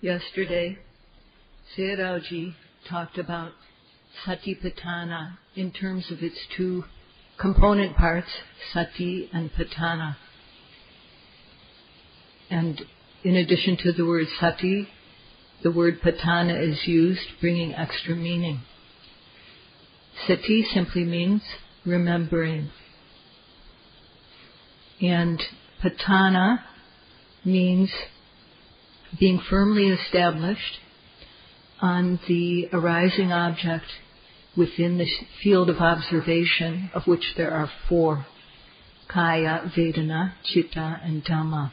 Yesterday, Sayadaw talked about Satipatthana in terms of its two component parts, Sati and Patthana. And in addition to the word Sati, the word Patthana is used, bringing extra meaning. Sati simply means remembering. And Patthana means being firmly established on the arising object within the field of observation, of which there are four: Kaya, Vedana, Citta, and Dhamma.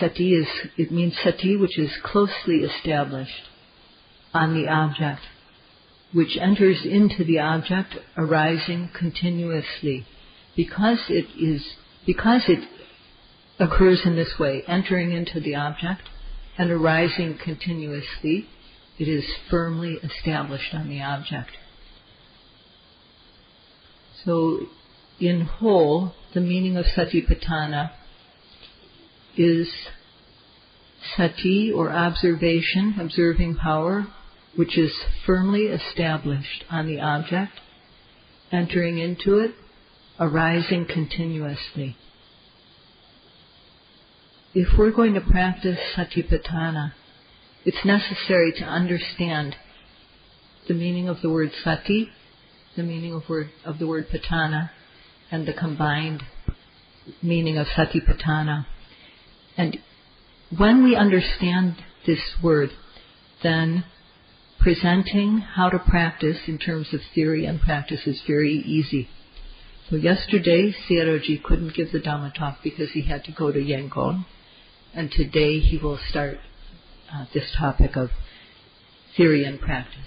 It means Sati, which is closely established on the object, which enters into the object arising continuously. Because it occurs in this way, entering into the object and arising continuously, it is firmly established on the object. So, in whole, the meaning of Satipatthana is Sati, or observation, observing power, which is firmly established on the object, entering into it, arising continuously. If we're going to practice Satipatthana, it's necessary to understand the meaning of the word Sati, the meaning of the word Patthana, and the combined meaning of Satipatthana. And when we understand this word, then presenting how to practice in terms of theory and practice is very easy. So yesterday, Sayadaw couldn't give the Dhamma talk because he had to go to Yangon. And today he will start this topic of theory and practice.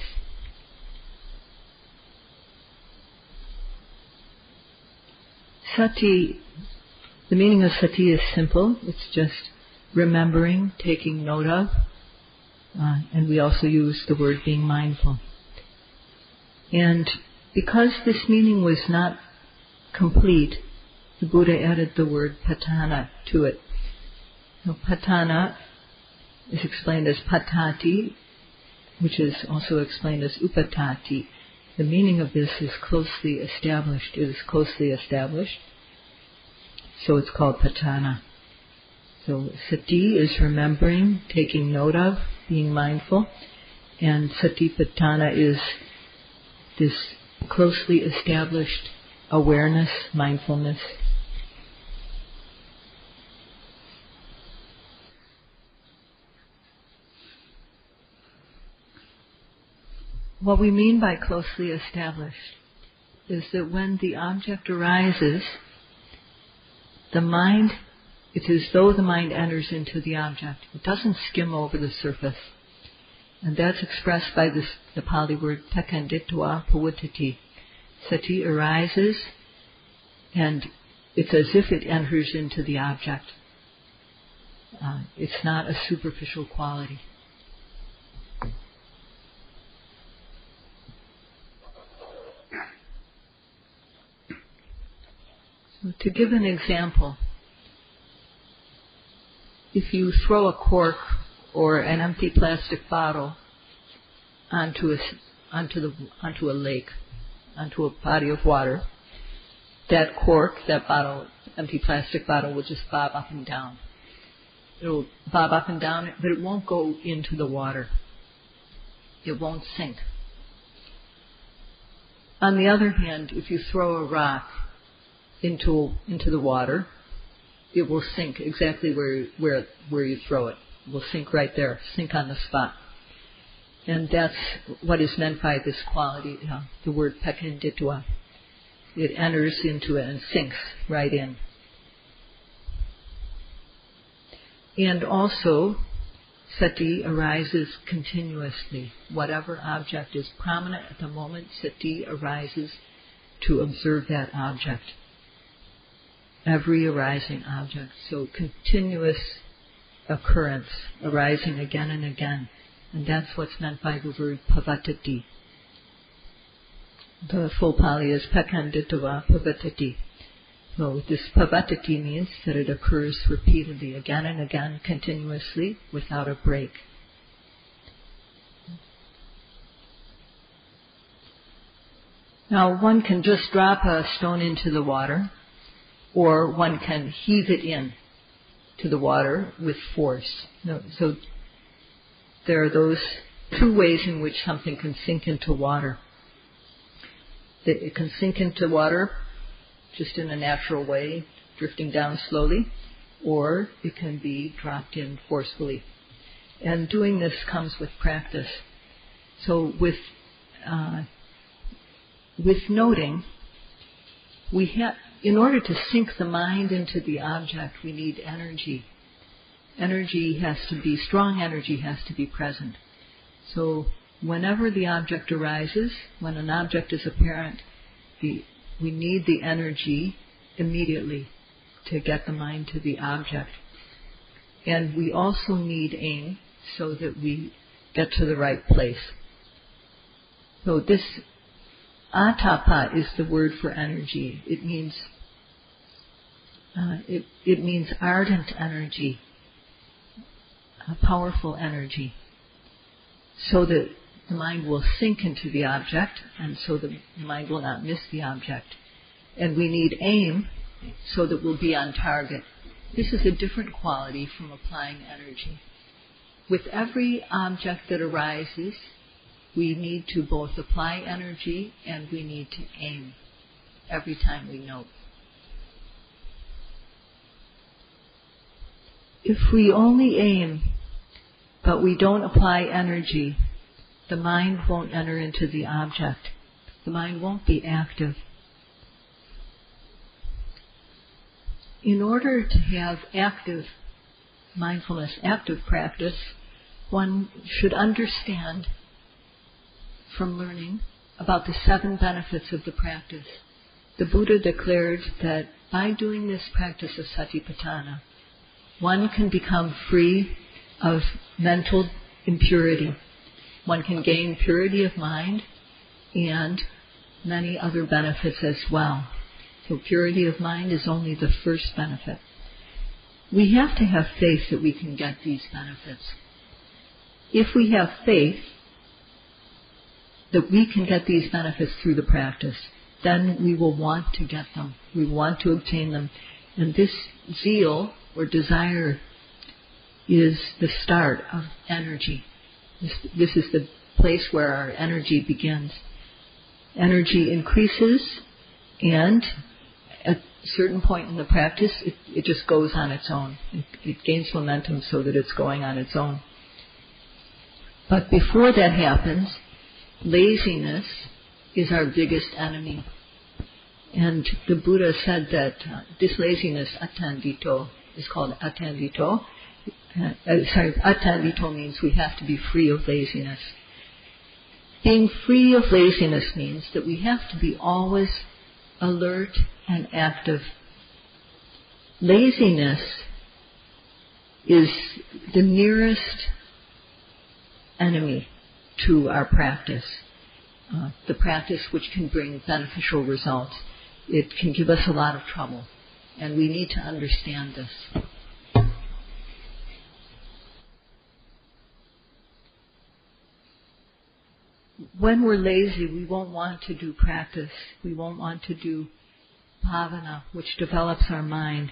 Sati, the meaning of Sati is simple. It's just remembering, taking note of, and we also use the word being mindful. And because this meaning was not complete, the Buddha added the word Patthana to it. Now, Patthana is explained as Patati, which is also explained as Upatati. The meaning of this is closely established. It is closely established, so it's called Patthana. So Sati is remembering, taking note of, being mindful, and Satipatthana is this closely established awareness, mindfulness. What we mean by closely established is that when the object arises, the mind, it is as though the mind enters into the object. It doesn't skim over the surface. And that's expressed by the Pali word Paṇḍitā Sayadaw. Sati arises, and it's as if it enters into the object. It's not a superficial quality. So to give an example, if you throw a cork or an empty plastic bottle onto a lake, onto a body of water, that cork, that bottle, empty plastic bottle, will just bob up and down. It'll bob up and down, but it won't go into the water. It won't sink. On the other hand, if you throw a rock into the water, it will sink exactly where you throw it. It will sink right there, sink on the spot. And that's what is meant by this quality, the word Paṇḍitā. It enters into it and sinks right in. And also, Sati arises continuously. Whatever object is prominent at the moment, Sati arises to observe that object. Every arising object. So continuous occurrence, arising again and again. And that's what's meant by the word pavatati. The full Pali is Paṇḍitā Pavatati. So this pavatati means that it occurs repeatedly, again and again, continuously, without a break. Now, one can just drop a stone into the water, or one can heave it in to the water with force. So there are those two ways in which something can sink into water. It can sink into water just in a natural way, drifting down slowly, or it can be dropped in forcefully. And doing this comes with practice. So with noting, in order to sink the mind into the object, we need energy. Strong energy has to be present. So whenever the object arises, when an object is apparent, we need the energy immediately to get the mind to the object. And we also need aim so that we get to the right place. So this atapa is the word for energy. It means ardent energy, a powerful energy, so that the mind will sink into the object, and so that the mind will not miss the object. And we need aim so that we'll be on target. This is a different quality from applying energy. With every object that arises, we need to both apply energy and we need to aim every time we note. If we only aim, but we don't apply energy, the mind won't enter into the object. The mind won't be active. In order to have active mindfulness, active practice, one should understand from learning about the 7 benefits of the practice. The Buddha declared that by doing this practice of Satipatthana, one can become free of mental impurity. One can gain purity of mind and many other benefits as well. So purity of mind is only the first benefit. We have to have faith that we can get these benefits. If we have faith that we can get these benefits through the practice, then we will want to get them. We want to obtain them. And this zeal or desire is the start of energy. This is the place where our energy begins. Energy increases, and at a certain point in the practice, it just goes on its own. It gains momentum so that it's going on its own. But before that happens, laziness is our biggest enemy. And the Buddha said that this laziness, attandito, is called attandito. Attandito means we have to be free of laziness. Being free of laziness means that we have to be always alert and active. Laziness is the nearest enemy to our practice, the practice which can bring beneficial results. It can give us a lot of trouble, and we need to understand this. When we're lazy, we won't want to do practice. We won't want to do bhavana, which develops our mind.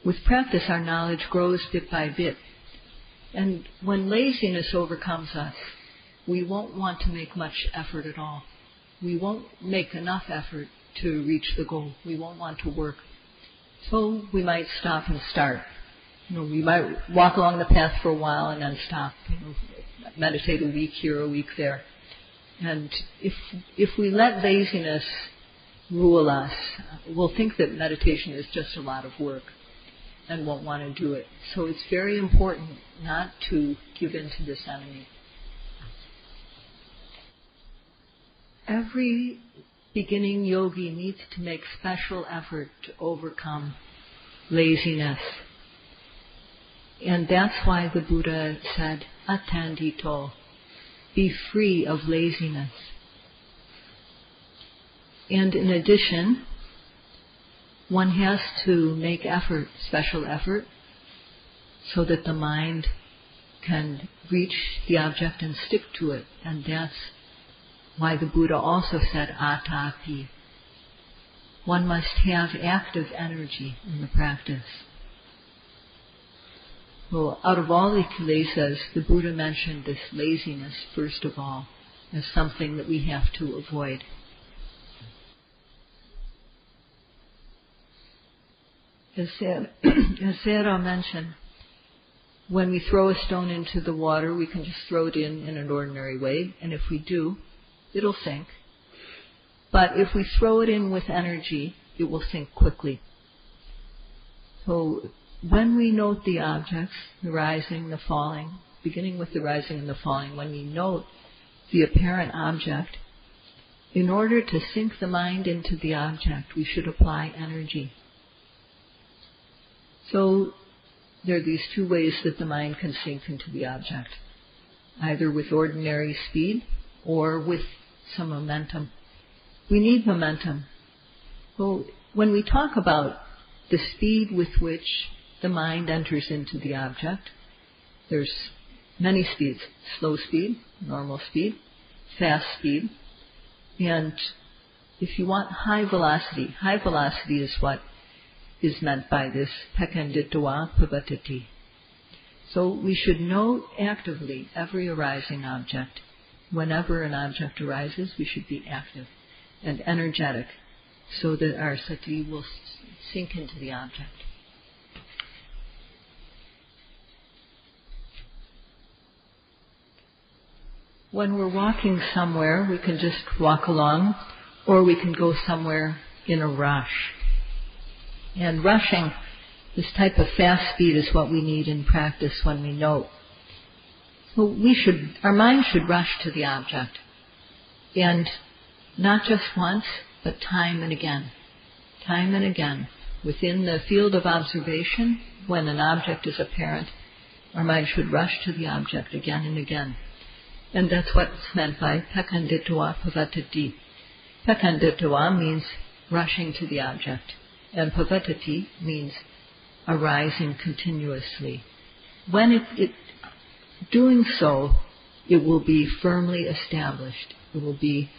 With practice, our knowledge grows bit by bit. And when laziness overcomes us, we won't want to make much effort at all. We won't make enough effort to reach the goal. We won't want to work. So we might stop and start. We might walk along the path for a while and then stop. Meditate a week here, a week there. And if we let laziness rule us, we'll think that meditation is just a lot of work and won't want to do it. So it's very important not to give in to this enemy. Every beginning yogi needs to make special effort to overcome laziness. And that's why the Buddha said, attandito, be free of laziness. And in addition, one has to make effort, special effort, so that the mind can reach the object and stick to it. And that's why the Buddha also said atapi. One must have active energy in the practice. Well, out of all the kilesas, the Buddha mentioned this laziness first of all as something that we have to avoid. As Sayadaw mentioned, when we throw a stone into the water, we can just throw it in an ordinary way, and if we do, it'll sink. But if we throw it in with energy, it will sink quickly. So when we note the objects, the rising, the falling, beginning with the rising and the falling, when we note the apparent object, in order to sink the mind into the object, we should apply energy. So there are these two ways that the mind can sink into the object, either with ordinary speed or with some momentum. We need momentum. Well, when we talk about the speed with which the mind enters into the object, there's many speeds: slow speed, normal speed, fast speed. And if you want high velocity is what is meant by this Paṇḍitā Sayadaw. So we should note actively every arising object. Whenever an object arises, we should be active and energetic so that our sati will sink into the object. When we're walking somewhere, we can just walk along, or we can go somewhere in a rush. And rushing, this type of fast speed, is what we need in practice when we note. Well, our mind should rush to the object. And not just once, but time and again. Time and again. Within the field of observation, when an object is apparent, our mind should rush to the object again and again. And that's what's meant by Paṇḍitā Sayadaw. Paṇḍitā means rushing to the object, and Sayadaw means arising continuously. When doing so, it will be firmly established. It will be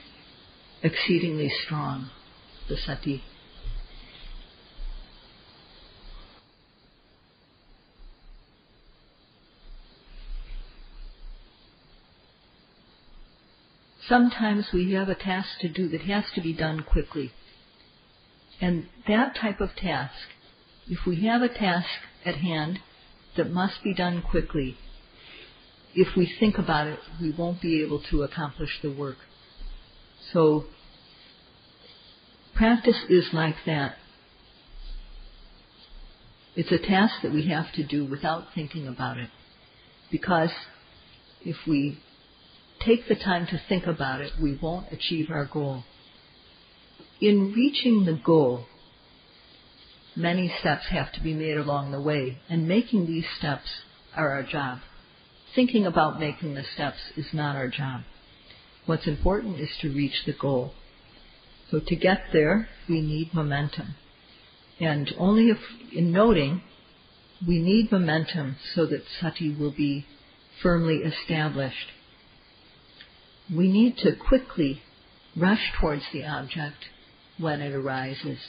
exceedingly strong, the sati. Sometimes we have a task to do that has to be done quickly. And that type of task, if we have a task at hand that must be done quickly, if we think about it, we won't be able to accomplish the work. So practice is like that. It's a task that we have to do without thinking about it. Because if we take the time to think about it, we won't achieve our goal. In reaching the goal, many steps have to be made along the way, and making these steps are our job. Thinking about making the steps is not our job. What's important is to reach the goal. So to get there, we need momentum. And only if, in noting, we need momentum so that sati will be firmly established. We need to quickly rush towards the object when it arises.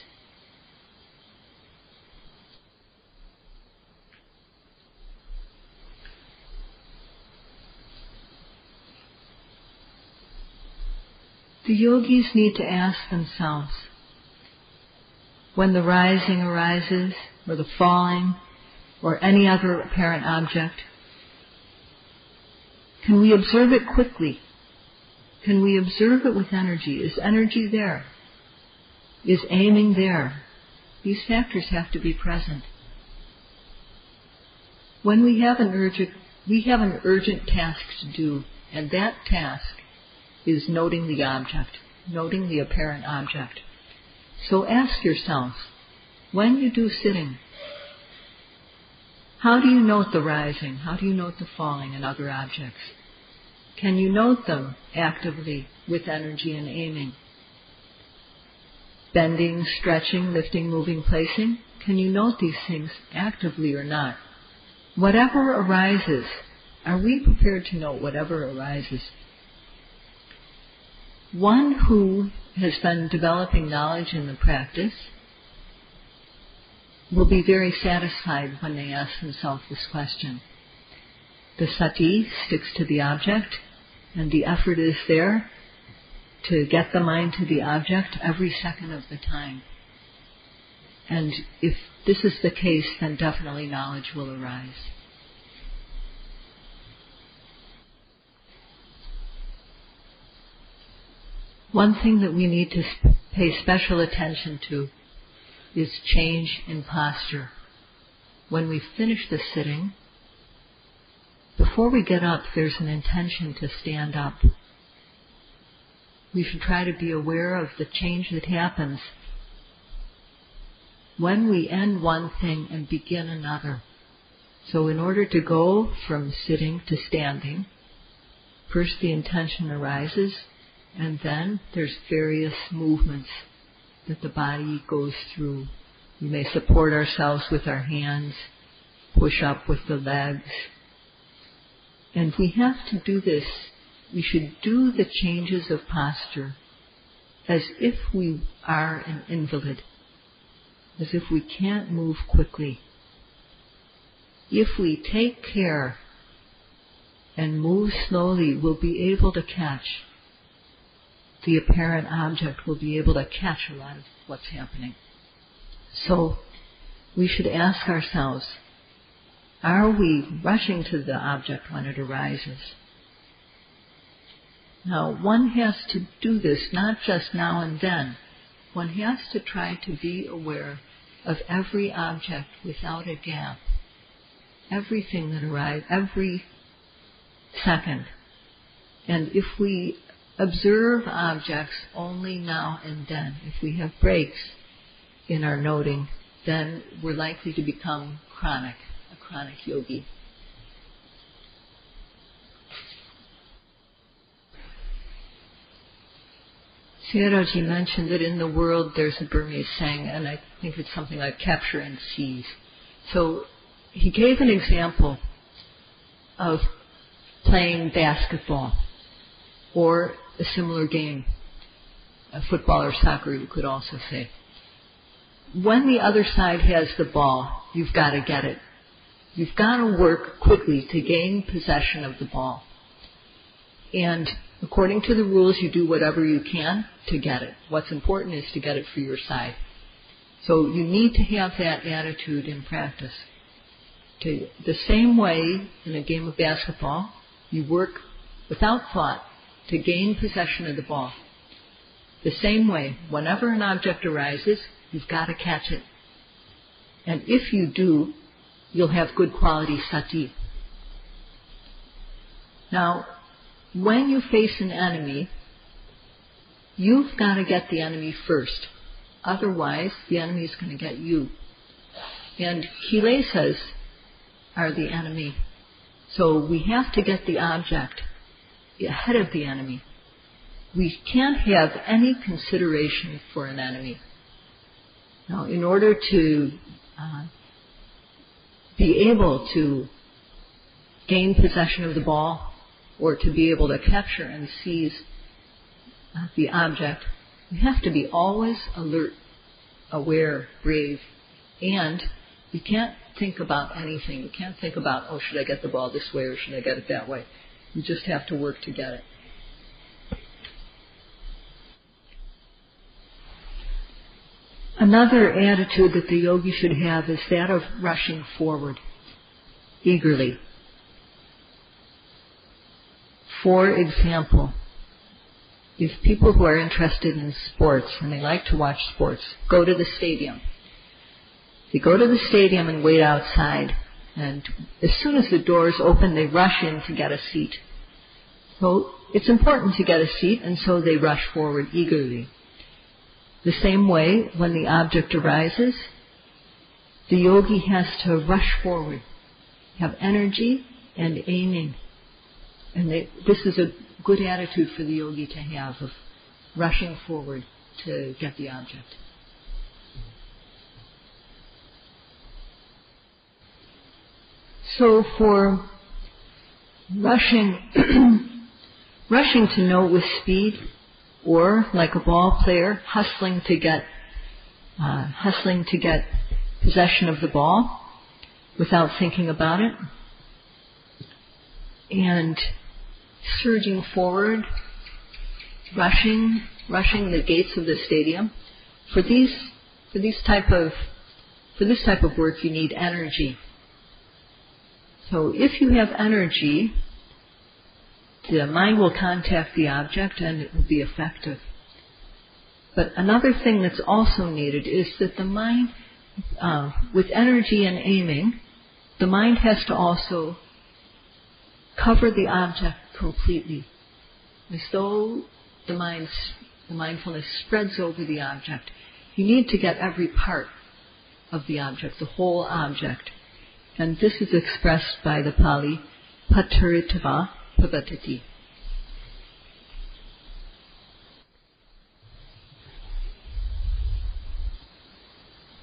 The yogis need to ask themselves, when the rising arises, or the falling, or any other apparent object, can we observe it quickly? Can we observe it with energy? Is energy there? Is aiming there? These factors have to be present. When we have an urgent task to do, and that task is noting the object, noting the apparent object. So ask yourself, when you do sitting, how do you note the rising? How do you note the falling and other objects? Can you note them actively with energy and aiming? bending, stretching, lifting, moving, placing? Can you note these things actively or not? Whatever arises, are we prepared to note whatever arises? One who has been developing knowledge in the practice will be very satisfied when they ask themselves this question. The sati sticks to the object, and the effort is there to get the mind to the object every second of the time. And if this is the case, then definitely knowledge will arise. One thing that we need to pay special attention to is change in posture. When we finish the sitting, before we get up, there's an intention to stand up. We should try to be aware of the change that happens when we end one thing and begin another. So in order to go from sitting to standing, first the intention arises, and then there's various movements that the body goes through. We may support ourselves with our hands, push up with the legs. And we have to do this. We should do the changes of posture as if we are an invalid, as if we can't move quickly. If we take care and move slowly, we'll be able to catch the apparent object, will be able to catch a lot of what's happening. So we should ask ourselves, are we rushing to the object when it arises? Now, one has to do this not just now and then. One has to try to be aware of every object without a gap. Everything that arises, every second. And if we observe objects only now and then, if we have breaks in our noting, then we're likely to become a chronic yogi. Sayadaw mentioned that in the world there's a Burmese saying, and I think it's something like capture and seize. So he gave an example of playing basketball or a similar game, football or soccer you could also say. When the other side has the ball, you've got to get it. You've got to work quickly to gain possession of the ball. And according to the rules, you do whatever you can to get it. What's important is to get it for your side. So you need to have that attitude in practice. The same way in a game of basketball, you work without thought to gain possession of the ball. The same way, whenever an object arises, you've got to catch it. And if you do, you'll have good quality sati. Now, when you face an enemy, you've got to get the enemy first. Otherwise, the enemy is going to get you. And kilesas are the enemy. So we have to get the object ahead of the enemy. We can't have any consideration for an enemy. Now, in order to be able to gain possession of the ball or to be able to capture and seize the object, you have to be always alert, aware, brave, and you can't think about anything. You can't think about, oh, should I get the ball this way or should I get it that way? You just have to work to get it. Another attitude that the yogi should have is that of rushing forward eagerly. For example, if people who are interested in sports and they like to watch sports go to the stadium, they go to the stadium and wait outside, and as soon as the doors open, they rush in to get a seat. So it's important to get a seat, and so they rush forward eagerly. The same way, when the object arises, the yogi has to rush forward, have energy and aiming. And this is a good attitude for the yogi to have, of rushing forward. to get the object. So for rushing to know with speed, or like a ball player hustling to get possession of the ball without thinking about it, and surging forward, rushing the gates of the stadium. For this type of work, you need energy. So if you have energy, the mind will contact the object and it will be effective. But another thing that's also needed is that the mind, with energy and aiming, the mind has to also cover the object completely, as though the mindfulness spreads over the object. You need to get every part of the object, the whole object. And this is expressed by the Pali, Paṇḍitā Sayadaw.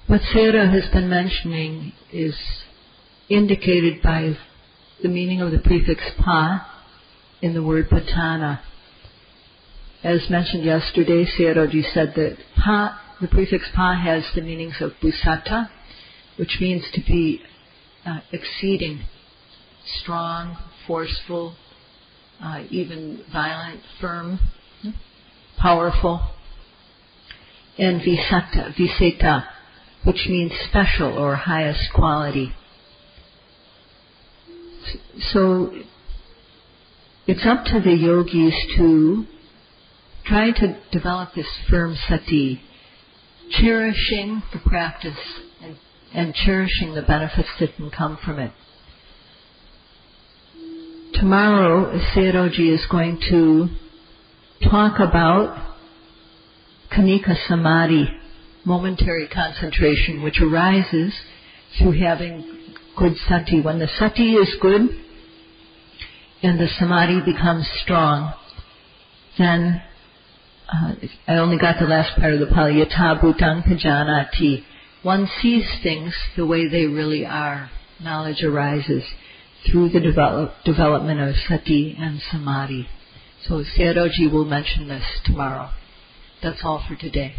What Sayadaw has been mentioning is indicated by the meaning of the prefix pa in the word patana. As mentioned yesterday, Sayadaw said that pa, the prefix pa, has the meanings of busata, which means to be exceeding, strong, forceful, even violent, firm, powerful, and viseta, which means special or highest quality. So it's up to the yogis to try to develop this firm sati, cherishing the practice and cherishing the benefits that can come from it. Tomorrow, Sayadaw is going to talk about kanika samadhi, momentary concentration, which arises through having good sati. When the sati is good and the samadhi becomes strong, then I only got the last part of the Pali, yatha bhutang pajanati. One sees things the way they really are. Knowledge arises through the development of sati and samadhi. So Sayadaw will mention this tomorrow. That's all for today.